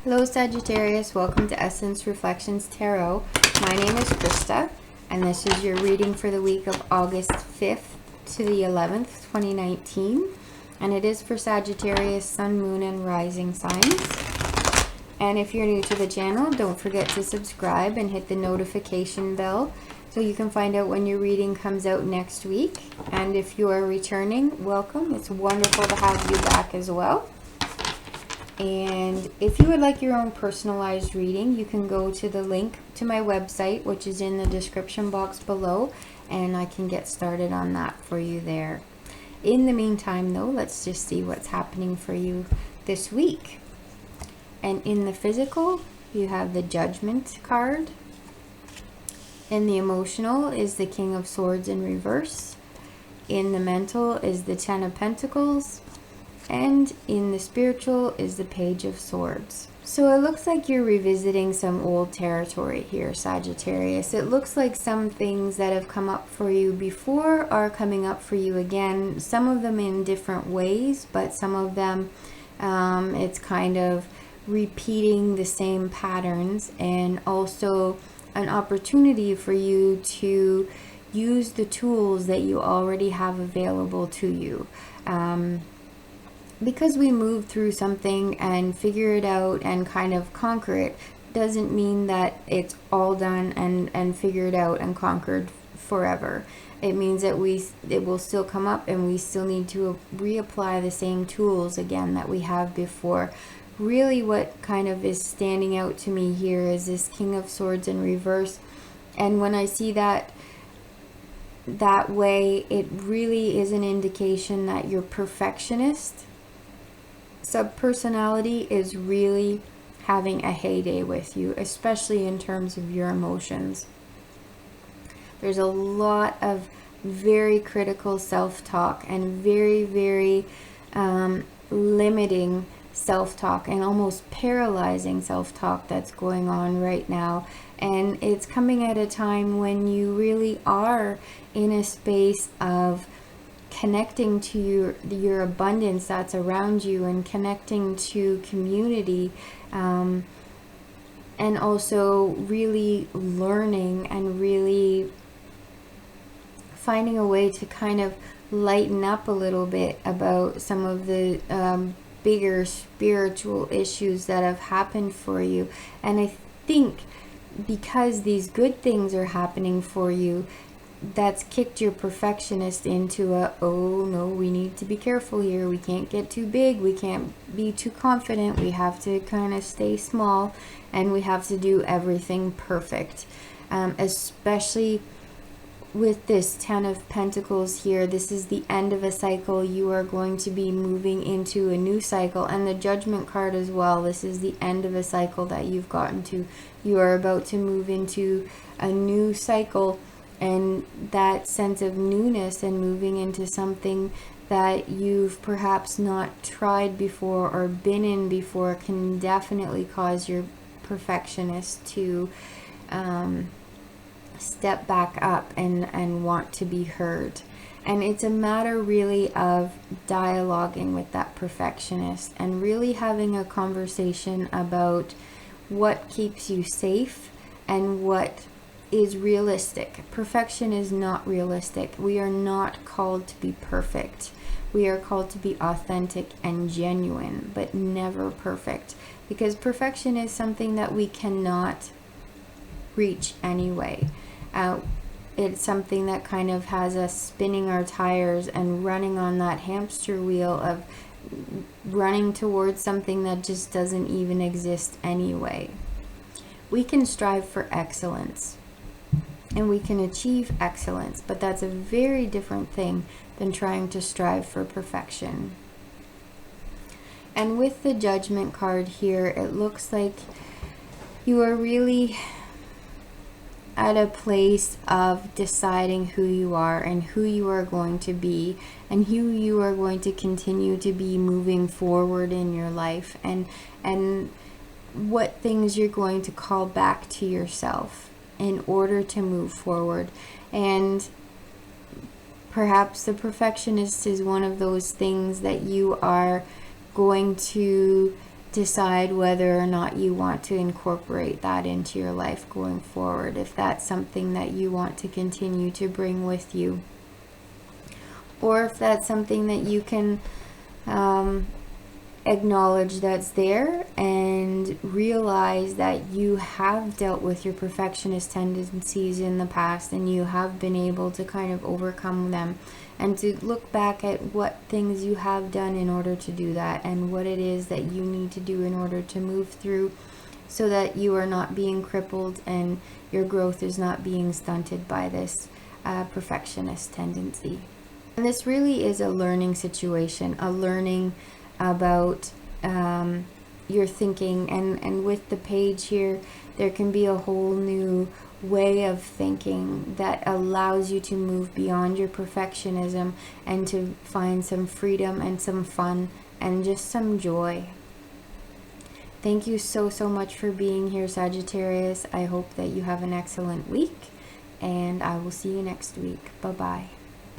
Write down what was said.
Hello Sagittarius, welcome to Essence Reflections Tarot. My name is Krista, and this is your reading for the week of August 5th to the 11th, 2019. And it is for Sagittarius, Sun, Moon, and Rising signs. And if you're new to the channel, don't forget to subscribe and hit the notification bell so you can find out when your reading comes out next week. And if you are returning, welcome. It's wonderful to have you back as well. And if you would like your own personalized reading, you can go to the link to my website, which is in the description box below, and I can get started on that for you there. In the meantime, though, let's just see what's happening for you this week. And in the physical, you have the Judgment card. In the emotional is the King of Swords in reverse. In the mental is the Ten of Pentacles. And in the spiritual is the Page of Swords. So it looks like you're revisiting some old territory here, Sagittarius. It looks like some things that have come up for you before are coming up for you again. Some of them in different ways, but some of them it's kind of repeating the same patterns, and also an opportunity for you to use the tools that you already have available to you. Because we move through something and figure it out and kind of conquer it, doesn't mean that it's all done and figured out and conquered forever. It means that it will still come up, and we still need to reapply the same tools again that we have before. Really what kind of is standing out to me here is this King of Swords in reverse. And when I see that way, it really is an indication that you're perfectionist. Subpersonality is really having a heyday with you, especially in terms of your emotions. There's a lot of very critical self-talk and very, very limiting self-talk and almost paralyzing self-talk that's going on right now. And it's coming at a time when you really are in a space of connecting to your abundance that's around you, and connecting to community, and also really learning and really finding a way to kind of lighten up a little bit about some of the bigger spiritual issues that have happened for you. And I think because these good things are happening for you, that's kicked your perfectionist into oh no, we need to be careful here, we can't get too big, we can't be too confident, we have to kind of stay small, and we have to do everything perfect. Especially with this Ten of Pentacles here, this is the end of a cycle. You are going to be moving into a new cycle, and the Judgment card as well. This is the end of a cycle that you've gotten to. You are about to move into a new cycle, and that sense of newness and moving into something that you've perhaps not tried before or been in before can definitely cause your perfectionist to step back up and want to be heard. And it's a matter really of dialoguing with that perfectionist and really having a conversation about what keeps you safe and what is realistic. Perfection is not realistic. We are not called to be perfect. We are called to be authentic and genuine, but never perfect, because perfection is something that we cannot reach anyway. It's something that kind of has us spinning our tires and running on that hamster wheel of running towards something that just doesn't even exist anyway. We can strive for excellence, and we can achieve excellence, but that's a very different thing than trying to strive for perfection. And with the Judgment card here, it looks like you are really at a place of deciding who you are and who you are going to be and who you are going to continue to be moving forward in your life, and what things you're going to call back to yourself in order to move forward. And perhaps the perfectionist is one of those things that you are going to decide whether or not you want to incorporate that into your life going forward, if that's something that you want to continue to bring with you, or if that's something that you can acknowledge that's there and realize that you have dealt with your perfectionist tendencies in the past and you have been able to kind of overcome them, and to look back at what things you have done in order to do that and what it is that you need to do in order to move through, so that you are not being crippled and your growth is not being stunted by this perfectionist tendency. And this really is a learning situation, a learning about your thinking, and with the page here there can be a whole new way of thinking that allows you to move beyond your perfectionism and to find some freedom and some fun and just some joy. Thank you so much for being here, Sagittarius. I hope that you have an excellent week, and I will see you next week. Bye bye.